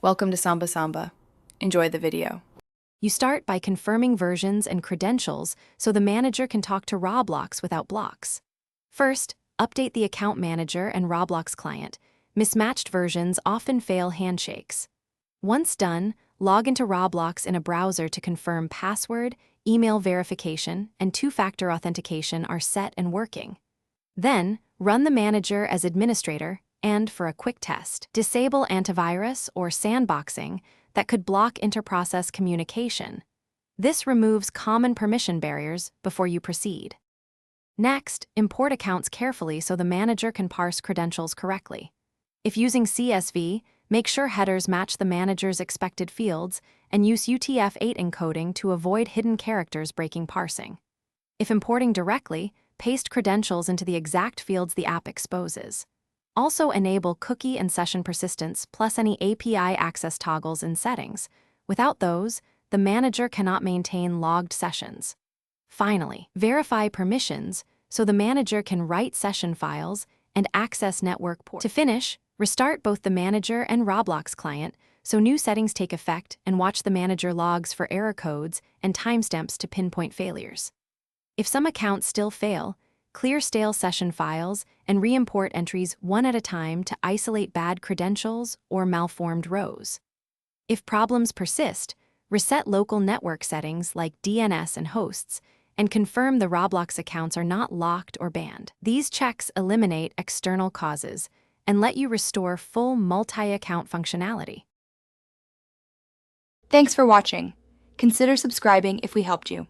Welcome to Samba Samba. Enjoy the video. You start by confirming versions and credentials so the manager can talk to Roblox without blocks. First, update the account manager and Roblox client. Mismatched versions often fail handshakes. Once done, log into Roblox in a browser to confirm password, email verification, and two-factor authentication are set and working. Then, run the manager as administrator and, for a quick test, disable antivirus or sandboxing that could block inter-process communication. This removes common permission barriers before you proceed. Next, import accounts carefully so the manager can parse credentials correctly. If using CSV, make sure headers match the manager's expected fields and use UTF-8 encoding to avoid hidden characters breaking parsing. If importing directly, paste credentials into the exact fields the app exposes. Also enable cookie and session persistence plus any API access toggles in settings. Without those, the manager cannot maintain logged sessions. Finally, verify permissions so the manager can write session files and access network ports. To finish, restart both the manager and Roblox client so new settings take effect and watch the manager logs for error codes and timestamps to pinpoint failures. If some accounts still fail, clear stale session files and re-import entries one at a time to isolate bad credentials or malformed rows. If problems persist, reset local network settings like DNS and hosts and confirm the Roblox accounts are not locked or banned. These checks eliminate external causes and let you restore full multi-account functionality. Thanks for watching. Consider subscribing if we helped you.